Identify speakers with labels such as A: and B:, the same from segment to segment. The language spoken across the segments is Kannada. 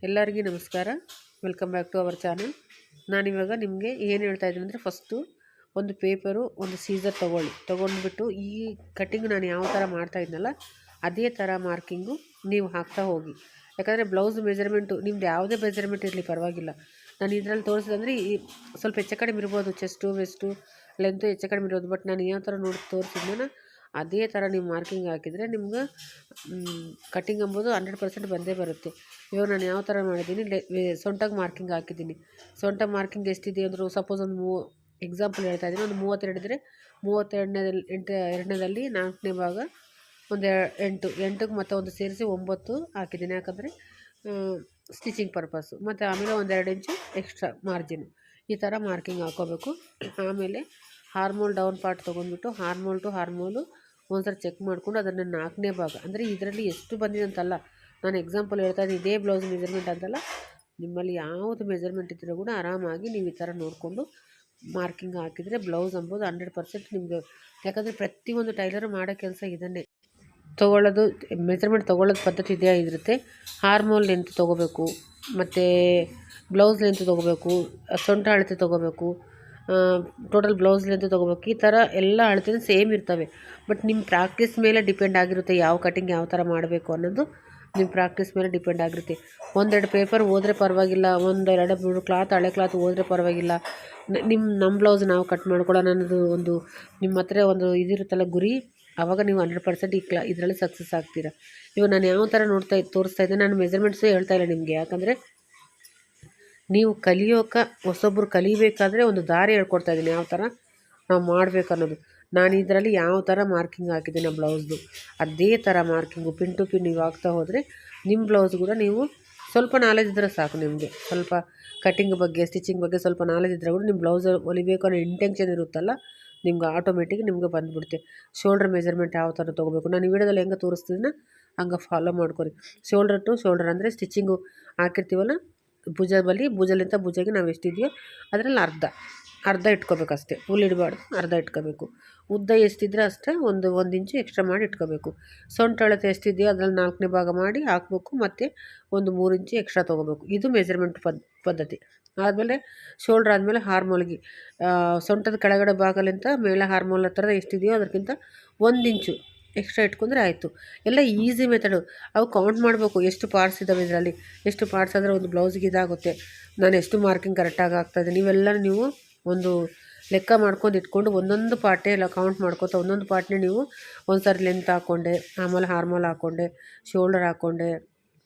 A: ಎಲ್ಲರಿಗೂ ನಮಸ್ಕಾರ. Welcome back to our channel. ನಾನಿವಾಗ ನಿಮಗೆ ಏನು ಹೇಳ್ತಾ ಇದ್ದೀನಿ ಅಂದರೆ, ಫಸ್ಟು ಒಂದು ಪೇಪರು, ಒಂದು ಸೀಸರ್ ತೊಗೊಂಡ್ಬಿಟ್ಟು ಈ ಕಟ್ಟಿಂಗ್ ನಾನು ಯಾವ ಥರ ಮಾಡ್ತಾ ಇದ್ನಲ್ಲ ಅದೇ ಥರ ಮಾರ್ಕಿಂಗು ನೀವು ಹಾಕ್ತಾ ಹೋಗಿ. ಯಾಕಂದರೆ ಬ್ಲೌಸ್ ಮೆಜರ್ಮೆಂಟು ನಿಮ್ದು ಯಾವುದೇ ಮೆಜರ್ಮೆಂಟ್ ಇರಲಿ ಪರವಾಗಿಲ್ಲ. ನಾನು ಇದರಲ್ಲಿ ತೋರಿಸಿದಂದರೆ ಈ ಸ್ವಲ್ಪ ಹೆಚ್ಚು ಕಡಿಮೆ ಇರ್ಬೋದು, ಚೆಸ್ಟು ವೆಸ್ಟು ಲೆಂತು ಹೆಚ್ಚು ಕಡಿಮೆ ಇರೋದು. ಬಟ್ ನಾನು ಯಾವ ಥರ ನೋಡಿ ತೋರಿಸಿದ್ನ ಅದೇ ಥರ ನೀವು ಮಾರ್ಕಿಂಗ್ ಹಾಕಿದರೆ ನಿಮ್ಗೆ ಕಟ್ಟಿಂಗ್ ಎಂಬುದು 100% ಬಂದೇ ಬರುತ್ತೆ. ಇವಾಗ ನಾನು ಯಾವ ಥರ ಮಾಡಿದ್ದೀನಿ, ಸೊಂಟಗೆ ಮಾರ್ಕಿಂಗ್ ಹಾಕಿದ್ದೀನಿ. ಸೊಂಟ ಮಾರ್ಕಿಂಗ್ ಎಷ್ಟಿದೆ ಅಂದರೂ ಸಪೋಸ್ ಒಂದು ಎಕ್ಸಾಂಪಲ್ ಹೇಳ್ತಾ ಇದ್ದೀನಿ, ಒಂದು 32 ಇದ್ದರೆ 32ನೇದಲ್ಲಿ 4ನೇ ಭಾಗ ಒಂದು 8ಗೆ ಮತ್ತು ಒಂದು ಸೇರಿಸಿ 9 ಹಾಕಿದ್ದೀನಿ. ಯಾಕಂದರೆ ಸ್ಟಿಚಿಂಗ್ ಪರ್ಪಸ್ಸು. ಮತ್ತು ಆಮೇಲೆ ಒಂದು 2 ಇಂಚು ಎಕ್ಸ್ಟ್ರಾ ಮಾರ್ಜಿನು. ಈ ಥರ ಮಾರ್ಕಿಂಗ್ ಹಾಕ್ಕೋಬೇಕು. ಆಮೇಲೆ ಹಾರ್ಮೋಲ್ ಡೌನ್ ಪಾರ್ಟ್ ತೊಗೊಂಡ್ಬಿಟ್ಟು ಹಾರ್ಮೋಲ್ ಟು ಹಾರ್ಮೋಲು ಒಂದ್ಸರಿ ಚೆಕ್ ಮಾಡಿಕೊಂಡು ಅದನ್ನು 4ನೇ ಭಾಗ, ಅಂದರೆ ಇದರಲ್ಲಿ ಎಷ್ಟು ಬಂದಿದೆ ಅಂತಲ್ಲ, ನಾನು ಎಕ್ಸಾಂಪಲ್ ಹೇಳ್ತಾ ಇದ್ದೀನಿ, ಇದೇ ಬ್ಲೌಸ್ ಮೆಜರ್ಮೆಂಟ್ ಅಂತಲ್ಲ, ನಿಮ್ಮಲ್ಲಿ ಯಾವುದು ಮೆಜರ್ಮೆಂಟ್ ಇದ್ದರೂ ಕೂಡ ಆರಾಮಾಗಿ ನೀವು ಈ ಥರ ನೋಡಿಕೊಂಡು ಮಾರ್ಕಿಂಗ್ ಹಾಕಿದರೆ ಬ್ಲೌಸ್ ಎಂಬುದು 100% ನಿಮಗೆ. ಯಾಕಂದರೆ ಪ್ರತಿಯೊಂದು ಟೈಲರು ಮಾಡೋ ಕೆಲಸ ಇದನ್ನೇ ತೊಗೊಳ್ಳೋದು, ಮೆಜರ್ಮೆಂಟ್ ತೊಗೊಳ್ಳೋದು ಪದ್ಧತಿ ಇದೇ ಇರುತ್ತೆ. ಹಾರ್ಮೋಲ್ ಲೆಂತ್ ತೊಗೋಬೇಕು, ಮತ್ತು ಬ್ಲೌಸ್ ಲೆಂತ್ ತೊಗೋಬೇಕು, ಸೊಂಟ ಅಳತೆ ತೊಗೋಬೇಕು, ಟೋಟಲ್ ಬ್ಲೌಸ್ ಲೆಂತ್ ತೊಗೋಬೇಕು. ಈ ಥರ ಎಲ್ಲ ಅಳತೆ ಸೇಮ್ ಇರ್ತವೆ. ಬಟ್ ನಿಮ್ಮ ಪ್ರಾಕ್ಟೀಸ್ ಮೇಲೆ ಡಿಪೆಂಡ್ ಆಗಿರುತ್ತೆ ಯಾವ ಕಟಿಂಗ್ ಯಾವ ಥರ ಮಾಡಬೇಕು ಅನ್ನೋದು. ನಿಮ್ಮ ಪ್ರಾಕ್ಟೀಸ್ ಮೇಲೆ ಡಿಪೆಂಡ್ ಆಗಿರುತ್ತೆ. 1-2 ಪೇಪರ್ ಹೋದರೆ ಪರವಾಗಿಲ್ಲ, 1-2-3 ಕ್ಲಾತ್ ಹಳೆ ಕ್ಲಾತ್ ಹೋದರೆ ಪರವಾಗಿಲ್ಲ. ನಮ್ಮ ಬ್ಲೌಸ್ ನಾವು ಕಟ್ ಮಾಡ್ಕೊಳ್ಳೋಣ ಅನ್ನೋದು ಒಂದು ನಿಮ್ಮ ಹತ್ರ ಒಂದು ಇದಿರುತ್ತಲ್ಲ ಗುರಿ, ಆವಾಗ ನೀವು 100% ಇದರಲ್ಲಿ ಸಕ್ಸಸ್ ಆಗ್ತೀರಾ. ಇವಾಗ ನಾನು ಯಾವ ಥರ ತೋರಿಸ್ತಾ ಇದ್ದೆ, ನಾನು ಮೆಜರ್ಮೆಂಟ್ಸೇ ಹೇಳ್ತಾ ಇಲ್ಲ ನಿಮಗೆ. ಯಾಕಂದರೆ ನೀವು ಹೊಸೊಬ್ಬರು ಕಲಿಬೇಕಾದ್ರೆ ಒಂದು ದಾರಿ ಹೇಳ್ಕೊಡ್ತಾ ಇದ್ದೀನಿ, ಯಾವ ಥರ ನಾವು ಮಾಡಬೇಕು ಅನ್ನೋದು. ನಾನು ಇದರಲ್ಲಿ ಯಾವ ಥರ ಮಾರ್ಕಿಂಗ್ ಹಾಕಿದ್ದೀನಿ ಬ್ಲೌಸ್ದು ಅದೇ ಥರ ಮಾರ್ಕಿಂಗು ಪಿನ್ ಟು ಪಿನ್ ನೀವು ಹಾಕ್ತಾ ಹೋದರೆ ನಿಮ್ಮ ಬ್ಲೌಸ್ ಕೂಡ ನೀವು ಸ್ವಲ್ಪ ನಾಲೆಜ್ ಇದ್ದರೆ ಸಾಕು. ನಿಮಗೆ ಸ್ವಲ್ಪ ಕಟ್ಟಿಂಗ್ ಬಗ್ಗೆ, ಸ್ಟಿಚಿಂಗ್ ಬಗ್ಗೆ ಸ್ವಲ್ಪ ನಾಲೆಜ್ ಇದ್ದರೆ ಕೂಡ ನಿಮ್ಮ ಬ್ಲೌಸ್ ಹೊಲಿಬೇಕು ಅನ್ನೋ ಇಂಟೆನ್ಷನ್ ಇರುತ್ತಲ್ಲ, ನಿಮ್ಗೆ ಆಟೋಮೆಟಿಕ್ ನಿಮಗೆ ಬಂದುಬಿಡುತ್ತೆ. ಶೋಲ್ಡ್ರ್ ಮೆಜರ್ಮೆಂಟ್ ಯಾವ ಥರ ತೊಗೋಬೇಕು, ನಾನು ವಿಡಿಯೋದಲ್ಲಿ ಹೆಂಗೆ ತೋರಿಸ್ತಿದ್ದೀನ ಹಂಗೆ ಫಾಲೋ ಮಾಡ್ಕೊರಿ. ಶೋಲ್ಡರ್ ಟು ಶೋಲ್ಡರ್ ಅಂದರೆ ಸ್ಟಿಚಿಂಗು ಹಾಕಿರ್ತೀವಲ್ಲ, ಭುಜಲಿಂದ ಭುಜಗೆ ನಾವು ಎಷ್ಟಿದೆಯೋ ಅದರಲ್ಲಿ ಅರ್ಧ ಇಟ್ಕೋಬೇಕು ಅಷ್ಟೇ. ಫುಲ್ ಇಡಬಾರ್ದು, ಅರ್ಧ ಇಟ್ಕೋಬೇಕು. ಉದ್ದ ಎಷ್ಟಿದ್ರೆ ಅಷ್ಟೇ ಒಂದು ಇಂಚು ಎಕ್ಸ್ಟ್ರಾ ಮಾಡಿ ಇಟ್ಕೋಬೇಕು. ಸೊಂಟ ಅಳತೆ ಎಷ್ಟಿದೆಯೋ ಅದರಲ್ಲಿ 4ನೇ ಭಾಗ ಮಾಡಿ ಹಾಕಬೇಕು, ಮತ್ತು ಒಂದು 3 ಇಂಚು ಎಕ್ಸ್ಟ್ರಾ ತೊಗೋಬೇಕು. ಇದು ಮೆಜರ್ಮೆಂಟ್ ಪದ್ಧತಿ. ಆದಮೇಲೆ ಶೋಲ್ಡ್ರ್ ಆದಮೇಲೆ ಹಾರ್ಮೋಲ್ಗೆ ಸೊಂಟದ ಕೆಳಗಡೆ ಭಾಗಲಿಂದ ಮೇಲೆ ಹಾರ್ಮೋಲ್ ಹತ್ರ ಎಷ್ಟಿದೆಯೋ ಅದಕ್ಕಿಂತ 1 ಇಂಚು ಎಕ್ಸ್ಟ್ರಾ ಇಟ್ಕೊಂಡ್ರೆ ಆಯಿತು. ಎಲ್ಲ ಈಸಿ ಮೆಥಡು. ಅವು ಕೌಂಟ್ ಮಾಡಬೇಕು, ಎಷ್ಟು ಪಾರ್ಟ್ಸ್ ಇದ್ದಾವೆ ಇದರಲ್ಲಿ, ಎಷ್ಟು ಪಾರ್ಟ್ಸ್ ಆದರೆ ಒಂದು ಬ್ಲೌಸ್ಗೆ ಇದಾಗುತ್ತೆ, ನಾನು ಎಷ್ಟು ಮಾರ್ಕಿಂಗ್ ಕರೆಕ್ಟಾಗಿ ಆಗ್ತಾಯಿದ್ದೀನಿ. ಇವೆಲ್ಲ ನೀವು ಒಂದು ಲೆಕ್ಕ ಮಾಡ್ಕೊಂಡು ಇಟ್ಕೊಂಡು ಒಂದೊಂದು ಪಾರ್ಟೇ ಎಲ್ಲ ಕೌಂಟ್ ಮಾಡ್ಕೊತಾ ಒಂದೊಂದು ಪಾರ್ಟ್ನೇ ನೀವು ಒಂದು ಸಾರಿ ಲೆಂತ್ ಹಾಕ್ಕೊಂಡೆ, ಆಮೇಲೆ ಹಾರ್ಮೋಲ್ ಹಾಕ್ಕೊಂಡೆ, ಶೋಲ್ಡರ್ ಹಾಕ್ಕೊಂಡೆ,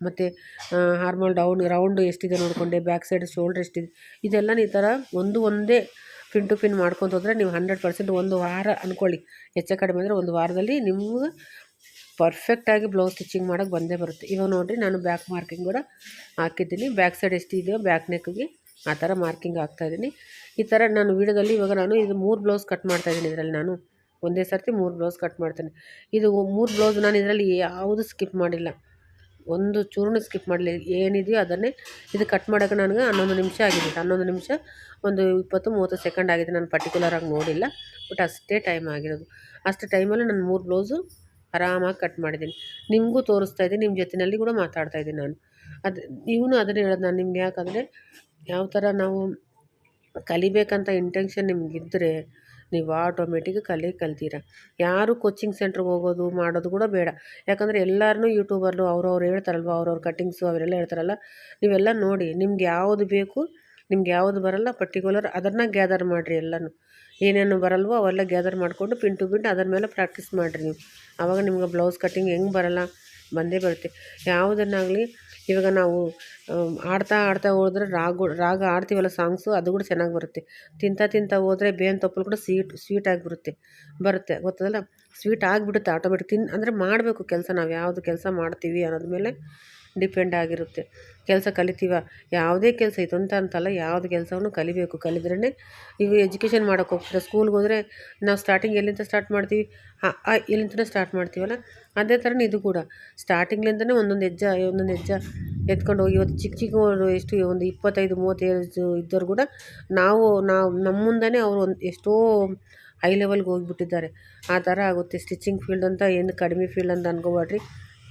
A: ಮತ್ತು ಹಾರ್ಮೋಲ್ ರೌಂಡು ಎಷ್ಟಿದೆ ನೋಡಿಕೊಂಡೆ, ಬ್ಯಾಕ್ ಸೈಡ್ ಶೋಲ್ಡ್ರ್ ಎಷ್ಟಿದೆ, ಇದೆಲ್ಲ ಈ ಥರ ಒಂದೇ ಪಿನ್ ಟು ಪಿನ್ ಮಾಡ್ಕೊಂಡು ಹೋದರೆ ನೀವು 100% ಒಂದು ವಾರ ಅಂದ್ಕೊಳ್ಳಿ, ಹೆಚ್ಚು ಕಡಿಮೆ ಅಂದರೆ ಒಂದು ವಾರದಲ್ಲಿ ನಿಮ್ಗೆ ಪರ್ಫೆಕ್ಟಾಗಿ ಬ್ಲೌಸ್ ಸ್ಟಿಚಿಂಗ್ ಮಾಡೋಕ್ಕೆ ಬಂದೇ ಬರುತ್ತೆ. ಇವಾಗ ನೋಡಿರಿ, ನಾನು ಬ್ಯಾಕ್ ಮಾರ್ಕಿಂಗ್ ಕೂಡ ಹಾಕಿದ್ದೀನಿ. ಬ್ಯಾಕ್ ಸೈಡ್ ಎಷ್ಟಿದೆಯೋ ಬ್ಯಾಕ್ ನೆಕ್ಗೆ ಆ ಥರ ಮಾರ್ಕಿಂಗ್ ಹಾಕ್ತಾಯಿದ್ದೀನಿ. ಈ ಥರ ನಾನು ವೀಡಿಯೋದಲ್ಲಿ ಇವಾಗ ನಾನು ಇದು 3 ಬ್ಲೌಸ್ ಕಟ್ ಮಾಡ್ತಾಯಿದ್ದೀನಿ. ಇದರಲ್ಲಿ ನಾನು ಒಂದೇ ಸರ್ತಿ 3 ಬ್ಲೌಸ್ ಕಟ್ ಮಾಡ್ತೇನೆ. ಇದು 3 ಬ್ಲೌಸ್ ನಾನು ಇದರಲ್ಲಿ ಯಾವುದು ಸ್ಕಿಪ್ ಮಾಡಿಲ್ಲ, ಒಂದು ಚೂರ್ಣ ಸ್ಕಿಪ್ ಮಾಡಲಿ. ಏನಿದೆಯೋ ಅದನ್ನೇ. ಇದು ಕಟ್ ಮಾಡೋಕ್ಕೆ ನನಗೆ 11 ನಿಮಿಷ ಆಗಿದೆ. 11 ನಿಮಿಷ ಒಂದು 20-30 ಸೆಕೆಂಡ್ ಆಗಿದೆ. ನಾನು ಪರ್ಟಿಕ್ಯುಲರಾಗಿ ನೋಡಿಲ್ಲ, ಬಟ್ ಅಷ್ಟೇ ಟೈಮ್ ಆಗಿರೋದು. ಅಷ್ಟು ಟೈಮಲ್ಲಿ ನಾನು 3 ಬ್ಲೌಸು ಆರಾಮಾಗಿ ಕಟ್ ಮಾಡಿದ್ದೀನಿ. ನಿಮಗೂ ತೋರಿಸ್ತಾ ಇದ್ದೀನಿ, ನಿಮ್ಮ ಜೊತೆಯಲ್ಲಿ ಕೂಡ ಮಾತಾಡ್ತಾಯಿದ್ದೀನಿ ನಾನು. ನೀವು ಅದನ್ನೇ ಹೇಳೋದು ನಾನು ನಿಮ್ಗೆ. ಯಾಕಂದರೆ ಯಾವ ಥರ ನಾವು ಕಲಿಬೇಕಂತ ಇಂಟೆನ್ಷನ್ ನಿಮಗಿದ್ದರೆ ನೀವು ಆಟೋಮೆಟಿಕ್ ಕಲ್ತೀರ. ಯಾರು ಕೋಚಿಂಗ್ ಸೆಂಟ್ರಿಗೆ ಹೋಗೋದು ಮಾಡೋದು ಕೂಡ ಬೇಡ. ಯಾಕಂದರೆ ಎಲ್ಲರೂ ಯೂಟ್ಯೂಬರ್ಲು ಅವ್ರವ್ರು ಹೇಳ್ತಾರಲ್ವ, ಅವ್ರವ್ರ ಕಟ್ಟಿಂಗ್ಸು ಅವರೆಲ್ಲ ಹೇಳ್ತಾರಲ್ಲ, ನೀವೆಲ್ಲ ನೋಡಿ ನಿಮ್ಗೆ ಯಾವುದು ಬೇಕು, ನಿಮ್ಗೆ ಯಾವುದು ಬರಲ್ಲ ಪರ್ಟಿಕ್ಯುಲರ್ ಅದನ್ನು ಗ್ಯಾದರ್ ಮಾಡಿರಿ. ಎಲ್ಲನೂ ಏನೇನು ಬರಲ್ವೋ ಅವೆಲ್ಲ ಗ್ಯಾದರ್ ಮಾಡಿಕೊಂಡು ಪಿನ್ ಟು ಪಿನ್ ಅದರ ಮೇಲೆ ಪ್ರಾಕ್ಟೀಸ್ ಮಾಡಿರಿ ನೀವು. ಆವಾಗ ನಿಮ್ಗೆ ಬ್ಲೌಸ್ ಕಟ್ಟಿಂಗ್ ಹೆಂಗೆ ಬರಲ್ಲ, ಬಂದೇ ಬರುತ್ತೆ. ಯಾವುದನ್ನಾಗಲಿ ಇವಾಗ ನಾವು ಆಡ್ತಾ ಹೋದ್ರೆ ರಾಗ ಆಡ್ತೀವಲ್ಲ ಸಾಂಗ್ಸು, ಅದು ಕೂಡ ಚೆನ್ನಾಗಿ ಬರುತ್ತೆ. ತಿಂತಾ ಹೋದರೆ ಬೇವಿನ ತೊಪ್ಪಲು ಕೂಡ ಸ್ವೀಟ್ ಆಗಿಬಿಡುತ್ತೆ, ಗೊತ್ತದಲ್ಲ, ಸ್ವೀಟ್ ಆಗಿಬಿಡುತ್ತೆ ಆಟೋಮೆಟಿಕ್. ಅಂದರೆ ಮಾಡಬೇಕು ಕೆಲಸ, ನಾವು ಯಾವುದು ಕೆಲಸ ಮಾಡ್ತೀವಿ ಅನ್ನೋದ ಮೇಲೆ ಡಿಪೆಂಡ್ ಆಗಿರುತ್ತೆ. ಕೆಲಸ ಕಲಿತೀವ, ಯಾವುದೇ ಕೆಲಸ ಇದು ಅಂತಲ್ಲ, ಯಾವುದು ಕೆಲಸವನ್ನು ಕಲಿಬೇಕು. ಕಲಿದ್ರೇ ಈಗ ಎಜುಕೇಷನ್ ಮಾಡೋಕ್ಕೆ ಹೋಗ್ತೀರ, ಸ್ಕೂಲ್ಗೆ ಹೋದರೆ ನಾವು ಸ್ಟಾರ್ಟಿಂಗ್ ಎಲ್ಲಿಂದ ಸ್ಟಾರ್ಟ್ ಮಾಡ್ತೀವಿ, ಎಲ್ಲಿಂದ ಸ್ಟಾರ್ಟ್ ಮಾಡ್ತೀವಲ್ಲ, ಅದೇ ಥರನೇ ಇದು ಕೂಡ ಸ್ಟಾರ್ಟಿಂಗ್ಲಿಂದನೇ ಒಂದೊಂದು ಹೆಜ್ಜೆ ಎತ್ಕೊಂಡು ಹೋಗಿ. ಇವತ್ತು ಚಿಕ್ಕ ಎಷ್ಟು ಒಂದು 25-30 ಏಜ್ ಇದ್ದವ್ರು ಕೂಡ ನಾವು ನಮ್ಮ ಮುಂದೆನೇ ಅವರು ಎಷ್ಟೋ ಹೈ ಲೆವೆಲ್ಗೆ ಹೋಗಿಬಿಟ್ಟಿದ್ದಾರೆ. ಆ ಥರ ಆಗುತ್ತೆ. ಸ್ಟಿಚಿಂಗ್ ಫೀಲ್ಡ್ ಅಂತ ಏನು ಕಡಿಮೆ ಫೀಲ್ಡ್ ಅಂತ ಅನ್ಕೋಬೇಡ್ರಿ.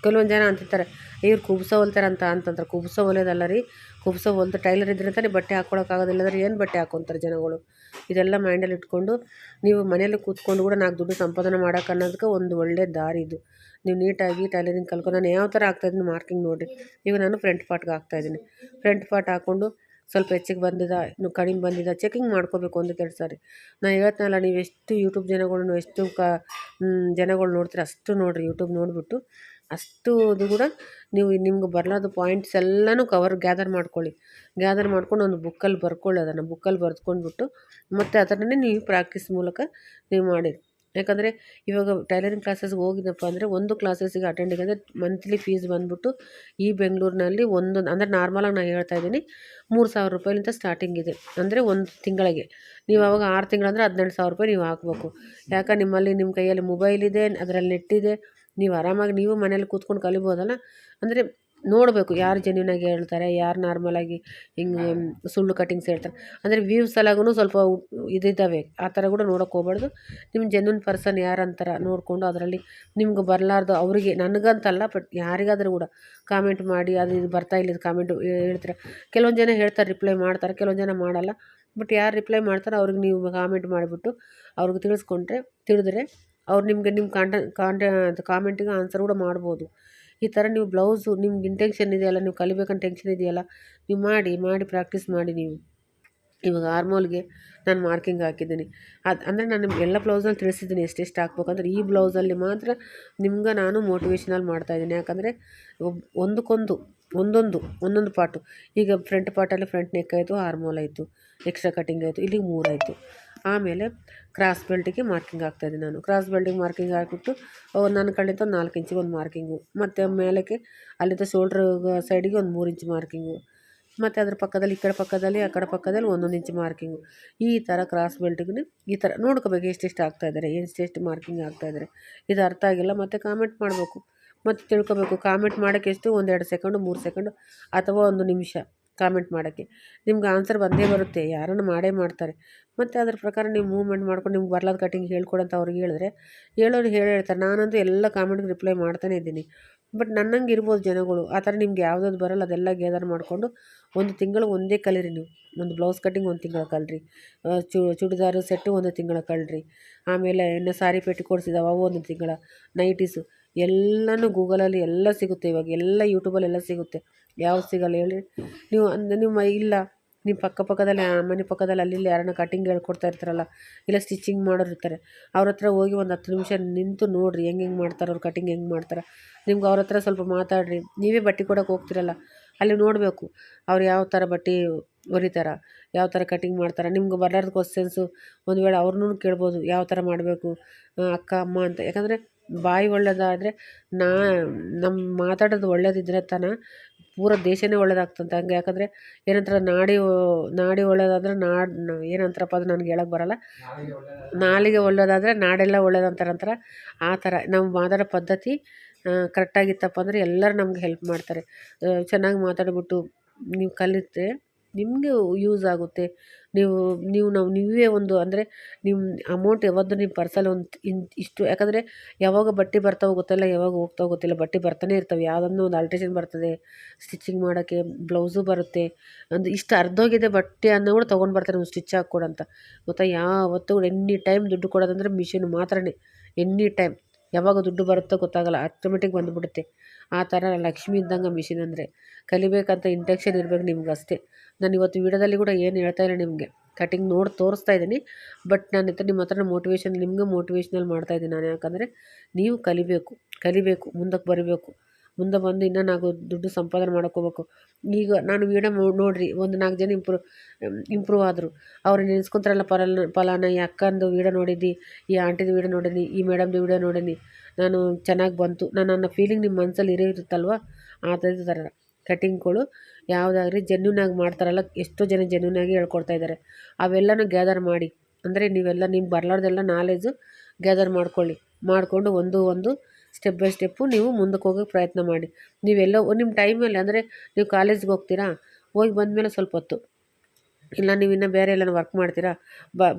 A: ಕೆಲವೊಂದು ಜನ ಅಂತಿರ್ತಾರೆ, ಇವ್ರು ಕುಬ್ಸ ಹೊಲ್ತಾರೆ ಅಂತಂತಾರೆ. ಕುಬ್ಸ ಹೊಲಿಯೋದಲ್ಲ ರೀ, ಕುಬ್ಸ ಹೊಲ್ದು ಟೈಲರ್ ಇದ್ರೆ ಅಂತಾನೆ ಬಟ್ಟೆ ಹಾಕ್ಕೊಳಕ್ಕಾಗೋದಿಲ್ಲ ಅಂದರೆ ಏನು ಬಟ್ಟೆ ಹಾಕ್ಕೊತಾರೆ ಜನಗಳು. ಇದೆಲ್ಲ ಮೈಂಡಲ್ಲಿ ಇಟ್ಕೊಂಡು ನೀವು ಮನೇಲಿ ಕೂತ್ಕೊಂಡು ಕೂಡ 4 ದುಡ್ಡು ಸಂಪಾದನೆ ಮಾಡೋಕೆ ಅನ್ನೋದಕ್ಕೆ ಒಂದು ಒಳ್ಳೆ ದಾರಿ ಇದು. ನೀವು ನೀಟಾಗಿ ಟೈಲರಿಂಗ್ ಕಲ್ತ್ಕೊಂಡು ನಾನು ಯಾವ ಥರ ಆಗ್ತಾಯಿದ್ದೀನಿ ಮಾರ್ಕಿಂಗ್ ನೋಡಿರಿ. ಈಗ ನಾನು ಫ್ರಂಟ್ ಪಾರ್ಟ್ಗೆ ಹಾಕ್ತಾಯಿದ್ದೀನಿ. ಫ್ರಂಟ್ ಪಾರ್ಟ್ ಹಾಕ್ಕೊಂಡು ಸ್ವಲ್ಪ ಹೆಚ್ಚಿಗೆ ಬಂದಿದ, ಇನ್ನು ಕಡಿಮೆ ಬಂದಿದ ಚೆಕಿಂಗ್ ಮಾಡ್ಕೋಬೇಕು 1-2 ಸಾರಿ. ನಾನು ಹೇಳ್ತೀನಲ್ಲ, ನೀವು ಎಷ್ಟು ಯೂಟ್ಯೂಬ್ ಜನಗಳನ್ನು ಎಷ್ಟು ಜನಗಳು ನೋಡ್ತೀರ ಅಷ್ಟು ನೋಡಿರಿ. ಯೂಟ್ಯೂಬ್ ನೋಡಿಬಿಟ್ಟು ಅಷ್ಟು ಅದು ಕೂಡ ನೀವು ನಿಮ್ಗೆ ಬರಲಾದ ಪಾಯಿಂಟ್ಸ್ ಎಲ್ಲನೂ ಗ್ಯಾದರ್ ಮಾಡ್ಕೊಂಡು ಒಂದು ಬುಕ್ಕಲ್ಲಿ ಬರ್ಕೊಳ್ಳಿ. ಅದನ್ನು ಬುಕ್ಕಲ್ಲಿ ಬರ್ದ್ಕೊಂಡ್ಬಿಟ್ಟು ಮತ್ತು ಅದನ್ನೇ ನೀವು ಪ್ರಾಕ್ಟೀಸ್ ಮೂಲಕ ನೀವು ಮಾಡಿರಿ. ಯಾಕಂದರೆ ಇವಾಗ ಟೈಲರಿಂಗ್ ಕ್ಲಾಸಸ್ಗೆ ಹೋಗಿದ್ದಪ್ಪ ಅಂದರೆ ಒಂದು ಕ್ಲಾಸಸ್ಸಿಗೆ ಅಟೆಂಡಿಂಗ್ ಅಂದರೆ ಮಂತ್ಲಿ ಫೀಸ್ ಬಂದುಬಿಟ್ಟು ಈ ಬೆಂಗಳೂರಿನಲ್ಲಿ ಅಂದರೆ ನಾರ್ಮಲಾಗಿ ನಾನು ಹೇಳ್ತಾಯಿದ್ದೀನಿ, 3,000 ರೂಪಾಯಿಲಿಂದ ಸ್ಟಾರ್ಟಿಂಗ್ ಇದೆ. ಅಂದರೆ ಒಂದು ತಿಂಗಳಿಗೆ ನೀವು ಅವಾಗ 6 ತಿಂಗಳಂದರೆ 18,000 ರೂಪಾಯಿ ನೀವು ಹಾಕಬೇಕು. ಯಾಕೆ ನಿಮ್ಮ ಕೈಯಲ್ಲಿ ಮೊಬೈಲ್ ಇದೆ, ಅದರಲ್ಲಿ ನೆಟ್ ಇದೆ, ನೀವು ಆರಾಮಾಗಿ ನೀವು ಮನೇಲಿ ಕೂತ್ಕೊಂಡು ಕಲಿಬೋದಲ್ಲ. ಅಂದರೆ ನೋಡಬೇಕು ಯಾರು ಜೆನ್ಯೂನಾಗಿ ಹೇಳ್ತಾರೆ, ಯಾರು ನಾರ್ಮಲಾಗಿ ಹಿಂಗೆ ಸುಳ್ಳು ಕಟಿಂಗ್ಸ್ ಹೇಳ್ತಾರೆ. ಅಂದರೆ ವ್ಯೂಸ್ ಎಲ್ಲಾಗೂ ಸ್ವಲ್ಪ ಇದಿದ್ದಾವೆ, ಆ ಥರ ಕೂಡ ನೋಡೋಕೆ ಹೋಗ್ಬಾರ್ದು. ನಿಮ್ಮ ಜೆನ್ಯೂನ್ ಪರ್ಸನ್ ಯಾರಂತಾರ ನೋಡಿಕೊಂಡು ಅದರಲ್ಲಿ ನಿಮ್ಗೆ ಬರಲಾರ್ದು ಅವರಿಗೆ, ನನಗಂತಲ್ಲ ಬಟ್ ಯಾರಿಗಾದರೂ ಕೂಡ ಕಾಮೆಂಟ್ ಮಾಡಿ ಅದು ಇದು ಬರ್ತಾ ಇಲ್ಲ ಕಾಮೆಂಟ್ ಹೇಳ್ತಾರೆ. ಕೆಲವೊಂದು ಜನ ಹೇಳ್ತಾರೆ, ರಿಪ್ಲೈ ಮಾಡ್ತಾರೆ, ಕೆಲವೊಂದು ಜನ ಮಾಡಲ್ಲ. ಬಟ್ ಯಾರು ರಿಪ್ಲೈ ಮಾಡ್ತಾರೆ ಅವ್ರಿಗೆ ನೀವು ಕಾಮೆಂಟ್ ಮಾಡಿಬಿಟ್ಟು ಅವ್ರಿಗೆ ತಿಳಿದ್ರೆ ಅವ್ರು ನಿಮಗೆ ನಿಮ್ಮ ಕಾಮೆಂಟಿಗೆ ಆನ್ಸರ್ ಕೂಡ ಮಾಡ್ಬೋದು. ಈ ಥರ ನೀವು ಬ್ಲೌಸು ನಿಮ್ಗೆ ಇಂಟೆನ್ಷನ್ ಇದೆಯಲ್ಲ, ನೀವು ಕಲಿಬೇಕಂತ ಟೆನ್ಷನ್ ಇದೆಯಲ್ಲ, ನೀವು ಮಾಡಿ ಪ್ರಾಕ್ಟೀಸ್ ಮಾಡಿ. ನೀವು ಇವಾಗ ಆರ್ಮೋಲ್ಗೆ ನಾನು ಮಾರ್ಕಿಂಗ್ ಹಾಕಿದ್ದೀನಿ. ಅಂದರೆ ನಾನು ನಿಮ್ಗೆ ಎಲ್ಲ ಬ್ಲೌಸಲ್ಲಿ ತಿಳಿಸಿದ್ದೀನಿ ಎಷ್ಟೆಷ್ಟು ಹಾಕ್ಬೇಕಂದ್ರೆ. ಈ ಬ್ಲೌಸಲ್ಲಿ ಮಾತ್ರ ನಿಮ್ಗೆ ನಾನು ಮೋಟಿವೇಶನಲ್ ಮಾಡ್ತಾಯಿದ್ದೀನಿ. ಯಾಕಂದರೆ ಒಂದೊಂದು ಪಾರ್ಟು. ಈಗ ಫ್ರಂಟ್ ಪಾರ್ಟಲ್ಲಿ ಫ್ರಂಟ್ ನೆಕ್ ಆಯಿತು, ಆರ್ಮೋಲ್ ಆಯಿತು, ಎಕ್ಸ್ಟ್ರಾ ಕಟಿಂಗ್ ಆಯಿತು, ಇಲ್ಲಿಗೆ 3 ಆಯಿತು. ಆಮೇಲೆ ಕ್ರಾಸ್ ಬೆಲ್ಟಿಗೆ ಮಾರ್ಕಿಂಗ್ ಹಾಕ್ತಾಯಿದ್ದೀನಿ ನಾನು. ಕ್ರಾಸ್ ಬೆಲ್ಟಿಗೆ ಮಾರ್ಕಿಂಗ್ ಹಾಕಿಬಿಟ್ಟು ನನ್ನ ಕಡೆಯಿಂದ ಒಂದು 4 ಇಂಚಿಗೆ ಒಂದು ಮಾರ್ಕಿಂಗು, ಮತ್ತು ಮೇಲಕ್ಕೆ ಅಲ್ಲಿಂದ ಶೋಲ್ಡ್ರ್ ಸೈಡಿಗೆ ಒಂದು 3 ಇಂಚ್ ಮಾರ್ಕಿಂಗು, ಮತ್ತು ಅದ್ರ ಪಕ್ಕದಲ್ಲಿ ಈ ಕಡೆ ಪಕ್ಕದಲ್ಲಿ ಆ ಕಡೆ ಪಕ್ಕದಲ್ಲಿ 1 ಇಂಚ್ ಮಾರ್ಕಿಂಗು. ಈ ಥರ ಕ್ರಾಸ್ ಬೆಲ್ಟಿಗೂ ಈ ಥರ ನೋಡ್ಕೋಬೇಕು ಎಷ್ಟೆಷ್ಟು ಹಾಕ್ತಾಯಿದ್ದಾರೆ, ಎಷ್ಟು ಮಾರ್ಕಿಂಗ್ ಹಾಕ್ತಾಯಿದ್ದಾರೆ. ಇದು ಅರ್ಥ ಆಗಿಲ್ಲ ಮತ್ತು ಕಾಮೆಂಟ್ ಮಾಡಬೇಕು, ಮತ್ತು ತಿಳ್ಕೊಬೇಕು. ಕಾಮೆಂಟ್ ಮಾಡೋಕ್ಕೆ ಎಷ್ಟು 1-2 ಸೆಕೆಂಡು, 3 ಸೆಕೆಂಡು ಅಥವಾ 1 ನಿಮಿಷ ಕಾಮೆಂಟ್ ಮಾಡೋಕ್ಕೆ. ನಿಮ್ಗೆ ಆನ್ಸರ್ ಬಂದೇ ಬರುತ್ತೆ, ಯಾರನ್ನು ಮಾಡ್ತಾರೆ. ಮತ್ತು ಅದ್ರ ಪ್ರಕಾರ ನೀವು ಮೂವ್ಮೆಂಟ್ ಮಾಡ್ಕೊಂಡು ನಿಮ್ಗೆ ಬರ್ಲಾದ ಕಟಿಂಗ್ ಹೇಳ್ಕೊಡಂತ ಅವ್ರಿಗೆ ಹೇಳಿದ್ರೆ ಹೇಳ್ತಾರೆ. ನಾನಂತೂ ಎಲ್ಲ ಕಾಮೆಂಟ್ಗೆ ರಿಪ್ಲೈ ಮಾಡ್ತಾನೇ ಇದ್ದೀನಿ. ಬಟ್ ನನ್ನಂಗೆ ಇರ್ಬೋದು ಜನಗಳು. ಆ ಥರ ನಿಮ್ಗೆ ಯಾವ್ದಾದ್ರು ಬರೋಲ್ಲ ಅದೆಲ್ಲ ಗ್ಯಾದರ್ ಮಾಡಿಕೊಂಡು 1 ತಿಂಗಳು ಒಂದೇ ಕಲೀರಿ. ನೀವು ಒಂದು ಬ್ಲೌಸ್ ಕಟ್ಟಿಂಗ್ 1 ತಿಂಗಳು ಕಲಿರಿ, ಚೂಡಿದಾರು ಸೆಟ್ಟು 1 ತಿಂಗಳು ಕಲಿರಿ. ಆಮೇಲೆ ಇನ್ನು ಸಾರಿ ಪೆಟ್ಟಿಕೋಟ್ಸ್ ಇದ್ದಾವೆ ಅವು 1 ತಿಂಗಳ, ನೈಟೀಸು ಎಲ್ಲನೂ ಗೂಗಲಲ್ಲಿ ಎಲ್ಲ ಸಿಗುತ್ತೆ. ಇವಾಗ ಎಲ್ಲ ಯೂಟ್ಯೂಬಲ್ಲಿ ಎಲ್ಲ ಸಿಗುತ್ತೆ. ಯಾವ್ದು ಸಿಗಲ್ಲ ಹೇಳಿ ನೀವು. ನಿಮ್ಮ ಇಲ್ಲ ನಿಮ್ಮ ಪಕ್ಕದಲ್ಲಿ ಮನೆ ಪಕ್ಕದಲ್ಲಿ ಅಲ್ಲಿ ಯಾರನ್ನ ಕಟಿಂಗ್ ಹೇಳ್ಕೊಡ್ತಾ ಇರ್ತಾರಲ್ಲ, ಇಲ್ಲ ಸ್ಟಿಚಿಂಗ್ ಮಾಡೋರು ಇರ್ತಾರೆ, ಅವ್ರ ಹತ್ರ ಹೋಗಿ ಒಂದು 10 ನಿಮಿಷ ನಿಂತು ನೋಡಿರಿ ಹೆಂಗೆ ಮಾಡ್ತಾರೆ ಅವ್ರು ಕಟಿಂಗ್, ಹೆಂಗೆ ಮಾಡ್ತಾರೆ. ನಿಮ್ಗೆ ಅವ್ರ ಹತ್ರ ಸ್ವಲ್ಪ ಮಾತಾಡ್ರಿ. ನೀವೇ ಬಟ್ಟೆ ಕೊಡೋಕೆ ಹೋಗ್ತಿರಲ್ಲ, ಅಲ್ಲಿ ನೋಡಬೇಕು ಅವ್ರು ಯಾವ ಥರ ಬಟ್ಟೆ ಹೊಲಿತಾರ, ಯಾವ ಥರ ಕಟಿಂಗ್ ಮಾಡ್ತಾರೆ. ನಿಮ್ಗೆ ಬರಲಾರ್ದು ಕ್ವಶನ್ಸು ಒಂದು ವೇಳೆ ಅವ್ರನ್ನೂ ಕೇಳ್ಬೋದು, ಯಾವ ಥರ ಮಾಡಬೇಕು ಅಕ್ಕ ಅಮ್ಮ ಅಂತ. ಯಾಕಂದರೆ ಬಾಯಿ ಒಳ್ಳೆಯದಾದರೆ ನಮ್ಮ ಮಾತಾಡೋದು ಒಳ್ಳೇದಿದ್ರೆ ಪೂರ ದೇಶನೇ ಒಳ್ಳೇದಾಗ್ತಂತೆ. ಹಂಗೆ ಯಾಕಂದರೆ ಏನಂತಾರೆ, ನಾಡಿ ಒಳ್ಳೇದಾದ್ರೆ ಏನಂತಾರಪ್ಪ ಅದು ನನಗೆ ಹೇಳೋಕ್ಕೆ ಬರೋಲ್ಲ. ನಾಲಿಗೆ ಒಳ್ಳೇದಾದರೆ ನಾಡೆಲ್ಲ ಒಳ್ಳೇದಂತಾರಂತಾರೆ. ಆ ಥರ ನಾವು ಮಾತಾಡೋ ಪದ್ಧತಿ ಕರೆಕ್ಟಾಗಿತ್ತಪ್ಪ ಅಂದರೆ ಎಲ್ಲರೂ ನಮ್ಗೆ ಹೆಲ್ಪ್ ಮಾಡ್ತಾರೆ. ಚೆನ್ನಾಗಿ ಮಾತಾಡಿಬಿಟ್ಟು ನೀವು ಕಲಿತ್ರೆ ನಿಮಗೆ ಯೂಸ್ ಆಗುತ್ತೆ. ನೀವೇ ಒಂದು ಅಂದರೆ ನಿಮ್ಮ ಅಮೌಂಟ್ ಯಾವತ್ತೂ ನಿಮ್ಮ ಪರ್ಸಲ್ಲಿ ಇಷ್ಟು. ಯಾಕಂದರೆ ಯಾವಾಗ ಬಟ್ಟೆ ಬರ್ತಾ ಹೋಗುತ್ತಲ್ಲ, ಯಾವಾಗ ಹೋಗ್ತಾ ಹೋಗುತ್ತಿಲ್ಲ, ಬಟ್ಟೆ ಬರ್ತಾನೆ ಇರ್ತವೆ. ಯಾವುದನ್ನು ಒಂದು ಆಲ್ಟ್ರೇಷನ್ ಬರ್ತದೆ, ಸ್ಟಿಚಿಂಗ್ ಮಾಡೋಕ್ಕೆ ಬ್ಲೌಸು ಬರುತ್ತೆ. ಇಷ್ಟು ಅರ್ಧೋಗಿದೆ ಬಟ್ಟೆ ಅನ್ನೋ ಕೂಡ ತೊಗೊಂಡು ಬರ್ತಾರೆ ಒಂದು ಸ್ಟಿಚ್ ಹಾಕ್ಕೊಡಂತ. ಗೊತ್ತಾ, ಯಾವತ್ತೂ ಎನಿ ಟೈಮ್ ದುಡ್ಡು ಕೊಡೋದಂದರೆ ಮಿಷಿನ್ ಮಾತ್ರನೇ. ಎನಿ ಟೈಮ್ ಯಾವಾಗ ದುಡ್ಡು ಬರುತ್ತೋ ಗೊತ್ತಾಗಲ್ಲ, ಆಟೋಮೆಟಿಕ್ ಬಂದುಬಿಡುತ್ತೆ. ಆ ಥರ ಲಕ್ಷ್ಮಿ ಇದ್ದಂಗೆ ಮಿಷಿನ್ ಅಂದರೆ. ಕಲಿಬೇಕಂತ ಇಂಟೆನ್ಷನ್ ಇರಬೇಕು ನಿಮ್ಗೆ ಅಷ್ಟೇ. ನಾನು ಇವತ್ತು ವೀಡಿಯೋದಲ್ಲಿ ಕೂಡ ಏನು ಹೇಳ್ತಾ ಇಲ್ಲ, ನಿಮಗೆ ಕಟಿಂಗ್ ನೋಡಿ ತೋರಿಸ್ತಾ ಇದ್ದೀನಿ. ಬಟ್ ನಾನು ನಿಮ್ಮ ಹತ್ರ ನಿಮಗೆ ಮೋಟಿವೇಶ್ನಲ್ ಮಾಡ್ತಾಯಿದ್ದೀನಿ ನಾನು. ಯಾಕಂದರೆ ನೀವು ಕಲಿಬೇಕು, ಮುಂದಕ್ಕೆ ಬರಬೇಕು. ಮುಂದೆ ಬಂದು ಇನ್ನೂ ನಾವು ದುಡ್ಡು ಸಂಪಾದನೆ ಮಾಡ್ಕೋಬೇಕು. ಈಗ ನಾನು ವೀಡಿಯೋ ನೋಡಿರಿ, ಒಂದು 4 ಜನ ಇಂಪ್ರೂವ್ ಆದರು. ಅವ್ರು ನೆನೆಸ್ಕೊತಾರಲ್ಲ, ಫಲಾನ ಈ ಅಕ್ಕಂದು ವೀಡಿಯೋ ನೋಡಿದ್ದಿ, ಈ ಆಂಟಿದು ವೀಡಿಯೋ ನೋಡೀನಿ, ಈ ಮೇಡಮ್ದು ವೀಡಿಯೋ ನೋಡೀನಿ, ನಾನು ಚೆನ್ನಾಗಿ ಬಂತು ನನ್ನ ಫೀಲಿಂಗ್ ನಿಮ್ಮ ಮನಸ್ಸಲ್ಲಿ ಇರುತ್ತಲ್ವ. ಆ ಥರ ಕಟಿಂಗ್ಗಳು ಯಾವುದಾಗ್ರಿ ಜೆನ್ಯೂನಾಗಿ ಮಾಡ್ತಾರಲ್ಲ, ಎಷ್ಟೋ ಜನ ಜೆನ್ಯೂನಾಗಿ ಹೇಳ್ಕೊಡ್ತಾ ಇದ್ದಾರೆ. ಅವೆಲ್ಲನೂ ಗ್ಯಾದರ್ ಮಾಡಿ, ಅಂದರೆ ನೀವೆಲ್ಲ ನಿಮ್ಗೆ ಬರಲಾರ್ದೆಲ್ಲ ನಾಲೆಜು ಗ್ಯಾದರ್ ಮಾಡಿಕೊಂಡು ಒಂದು ಸ್ಟೆಪ್ ಬೈ ಸ್ಟೆಪ್ಪು ನೀವು ಮುಂದಕ್ಕೆ ಹೋಗೋಕ್ಕೆ ಪ್ರಯತ್ನ ಮಾಡಿ. ನೀವೆಲ್ಲ ನಿಮ್ಮ ಟೈಮಲ್ಲಿ ಅಂದರೆ ನೀವು ಕಾಲೇಜ್ಗೆ ಹೋಗ್ತೀರಾ, ಹೋಗಿ ಬಂದಮೇಲೆ ಸ್ವಲ್ಪ ಹೊತ್ತು ಇಲ್ಲ ನೀವು ಇನ್ನೂ ಬೇರೆ ಎಲ್ಲಾನ ವರ್ಕ್ ಮಾಡ್ತೀರಾ,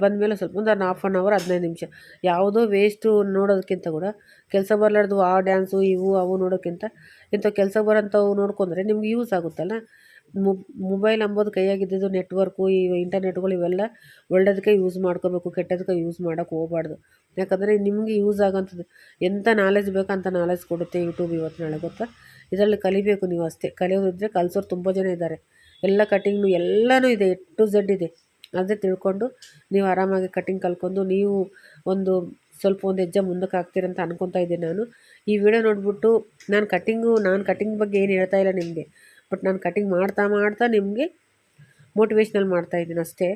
A: ಬಂದಮೇಲೆ ಸ್ವಲ್ಪ ಒಂದು ಹಾಫ್ ಆನ್ ಅವರ್ 15 ನಿಮಿಷ ಯಾವುದೋ ವೇಸ್ಟು ನೋಡೋದಕ್ಕಿಂತ ಕೂಡ ಕೆಲಸ ಬರಲಾರ್ದು ಆ ಡ್ಯಾನ್ಸು ಇವು ಅವು ನೋಡೋಕ್ಕಿಂತ ಇಂಥ ಕೆಲಸ ಬರೋಂಥವು ನೋಡ್ಕೊಂಡ್ರೆ ನಿಮ್ಗೆ ಯೂಸ್ ಆಗುತ್ತಲ್ಲ. ಮೊಬೈಲ್ ಅಂಬೋದು ಕೈಯಾಗಿದ್ದಿದ್ದು ನೆಟ್ವರ್ಕು ಈ ಇಂಟರ್ನೆಟ್ಗಳು ಇವೆಲ್ಲ ಒಳ್ಳೆಯದಕ್ಕೆ ಯೂಸ್ ಮಾಡ್ಕೋಬೇಕು, ಕೆಟ್ಟದಕ್ಕೆ ಯೂಸ್ ಮಾಡೋಕ್ಕೆ ಹೋಗಬಾರ್ದು. ಯಾಕಂದರೆ ನಿಮಗೆ ಯೂಸ್ ಆಗೋಂಥದ್ದು ಎಂಥ ನಾಲೆಜ್ ಬೇಕೋ ಅಂಥ ನಾಲೆಜ್ ಕೊಡುತ್ತೆ ಯೂಟ್ಯೂಬ್ ಇವತ್ತು ನಾಳೆ, ಗೊತ್ತಾ. ಇದರಲ್ಲಿ ಕಲಿಬೇಕು ನೀವು ಅಷ್ಟೇ. ಕಲಿಯೋದಿದ್ದರೆ ಕಲಿಸೋರು ತುಂಬ ಜನ ಇದ್ದಾರೆ. ಎಲ್ಲ ಕಟಿಂಗ್ನು ಎಲ್ಲನೂ ಇದೆ, ಎ ಟು ಝೆಡ್ ಇದೆ. ಅದೇ ತಿಳ್ಕೊಂಡು ನೀವು ಆರಾಮಾಗಿ ಕಟಿಂಗ್ ಕಲ್ತ್ಕೊಂಡು ನೀವು ಒಂದು ಹೆಜ್ಜೆ ಮುಂದಕ್ಕೆ ಹಾಕ್ತೀರಂತ ಅನ್ಕೊತಾ ಇದ್ದೀನಿ ನಾನು. ಈ ವಿಡಿಯೋ ನೋಡಿಬಿಟ್ಟು ನಾನು ಕಟಿಂಗ್ ಬಗ್ಗೆ ಏನು ಹೇಳ್ತಾ ಇಲ್ಲ ನಿಮಗೆ, ಬಟ್ ನಾನು ಕಟಿಂಗ್ ಮಾಡ್ತಾ ನಿಮಗೆ ಮೋಟಿವೇಶ್ನಲ್ ಮಾಡ್ತಾಯಿದ್ದೀನಿ ಅಷ್ಟೇ.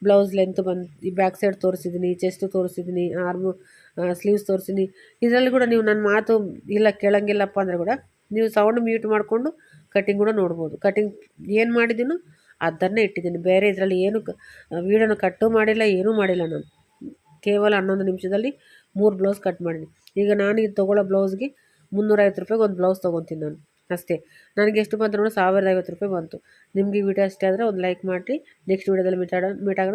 A: ಬ್ಲೌಸ್ ಲೆಂತ್ ಬಂದು ಈ ಬ್ಯಾಕ್ ಸೈಡ್ ತೋರಿಸಿದ್ದೀನಿ, ಚೆಸ್ಟ್ ತೋರಿಸಿದ್ದೀನಿ, ಸ್ಲೀವ್ಸ್ ತೋರಿಸಿದ್ದೀನಿ. ಇದರಲ್ಲಿ ಕೂಡ ನೀವು ನನ್ನ ಮಾತು ಇಲ್ಲ ಕೇಳೋಂಗಿಲ್ಲಪ್ಪ ಅಂದರೆ ಕೂಡ ನೀವು ಸೌಂಡ್ ಮ್ಯೂಟ್ ಮಾಡಿಕೊಂಡು ಕಟಿಂಗ್ ಕೂಡ ನೋಡ್ಬೋದು. ಕಟಿಂಗ್ ಏನು ಮಾಡಿದ್ದೀನೋ ಅದನ್ನೇ ಇಟ್ಟಿದ್ದೀನಿ. ಬೇರೆ ಇದರಲ್ಲಿ ಏನು ವೀಡಿಯೋನ ಕಟ್ಟು ಮಾಡಿಲ್ಲ, ಏನೂ ಮಾಡಿಲ್ಲ ನಾನು. ಕೇವಲ 11 ನಿಮಿಷದಲ್ಲಿ 3 ಬ್ಲೌಸ್ ಕಟ್ ಮಾಡೀನಿ. ಈಗ ನಾನು ಇದು ತೊಗೊಳ್ಳೋ ಬ್ಲೌಸ್ಗೆ 350 ರೂಪಾಯಿಗೆ ಒಂದು ಬ್ಲೌಸ್ ತೊಗೊತೀನಿ ನಾನು ಅಷ್ಟೇ. ನನಗೆ ಎಷ್ಟು ಬಂತು ನೋಡಿ, 1050 ರೂಪಾಯಿ ಬಂತು. ನಿಮಗೆ ವಿಡಿಯೋ ಇಷ್ಟ ಆದರೆ ಒಂದು ಲೈಕ್ ಮಾಡಿರಿ. ನೆಕ್ಸ್ಟ್ ವೀಡಿಯೋದಲ್ಲಿ ಮೀಟ್ ಆಗೋಣ.